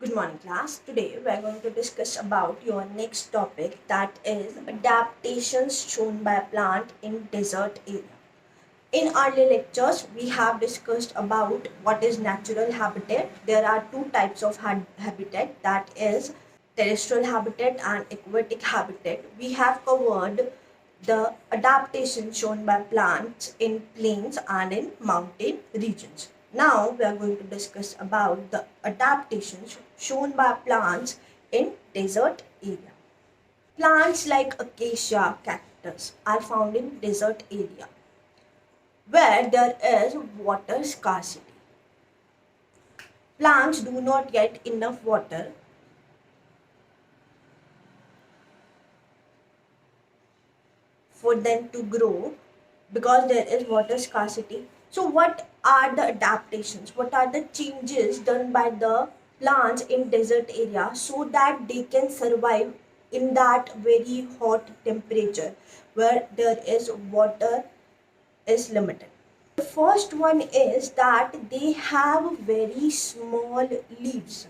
Good morning class. Today we are going to discuss about your next topic, that is adaptations shown by a plant in desert area. In earlier lectures we have discussed about what is natural habitat. There are two types of habitat, that is terrestrial habitat and aquatic habitat. We have covered the adaptation shown by plants in plains and in mountain regions. Now we are going to discuss about the adaptations shown by plants in desert area. Plants like acacia cactus are found in desert area where there is water scarcity. Plants do not get enough water for them to grow because there is water scarcity. So what are the adaptations? What are the changes done by the plants in desert area so that they can survive in that very hot temperature where there is water is limited? The first one is that they have very small leaves.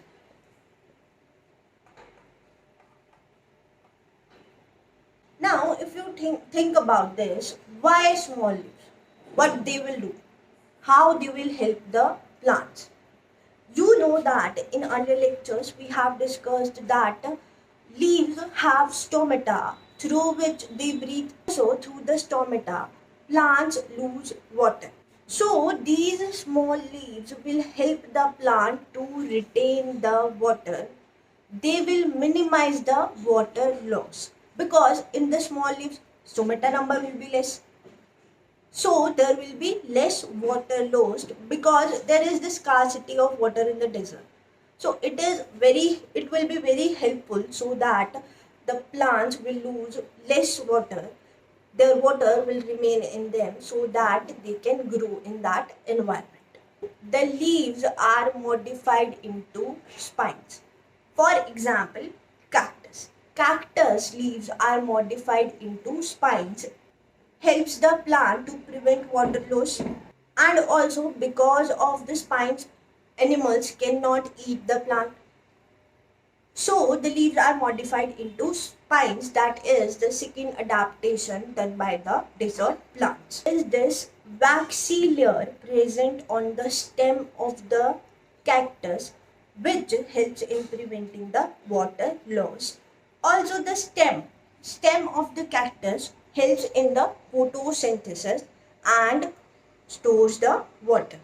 Now, if you think about this, why small leaves? What they will do? How they will help the plants? You know that in earlier lectures we have discussed that leaves have stomata through which they breathe. So through the stomata, plants lose water. So these small leaves will help the plant to retain the water. They will minimize the water loss because in the small leaves stomata number will be less. So there will be less water lost because there is the scarcity of water in the desert. So it will be very helpful so that the plants will lose less water. Their water will remain in them so that they can grow in that environment. The leaves are modified into spines. For example, cactus. Cactus leaves are modified into spines, helps the plant to prevent water loss, and also because of the spines animals cannot eat the plant, so the leaves are modified into spines. That is the second adaptation done by the desert plants. Is this waxy layer present on the stem of the cactus which helps in preventing the water loss. Also the stem of the cactus helps in the photosynthesis and stores the water.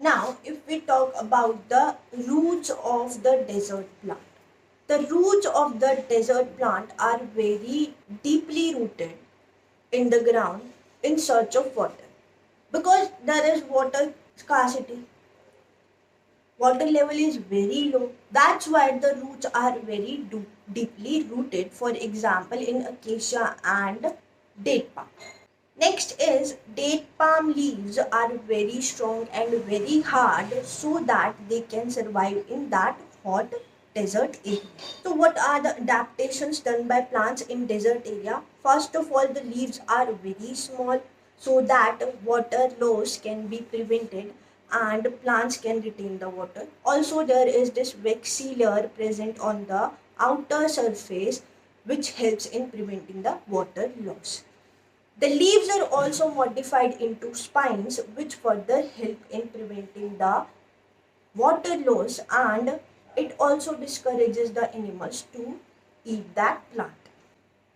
Now, if we talk about the roots of the desert plant, the roots of the desert plant are very deeply rooted in the ground in search of water because there is water scarcity. Water level is very low. That's why the roots are very deeply rooted. For example, in acacia and date palm. Next is date palm leaves are very strong and very hard so that they can survive in that hot desert area. So what are the adaptations done by plants in desert area? First of all, the leaves are very small so that water loss can be prevented and plants can retain the water. Also there is this waxy layer present on the outer surface which helps in preventing the water loss. The leaves are also modified into spines which further help in preventing the water loss, and it also discourages the animals to eat that plant.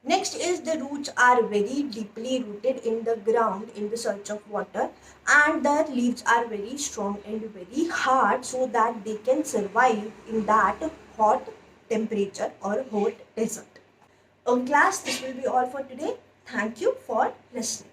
Next is the roots are very deeply rooted in the ground in the search of water, and the leaves are very strong and very hard so that they can survive in that hot temperature or hot desert. Class, this will be all for today. Thank you for listening.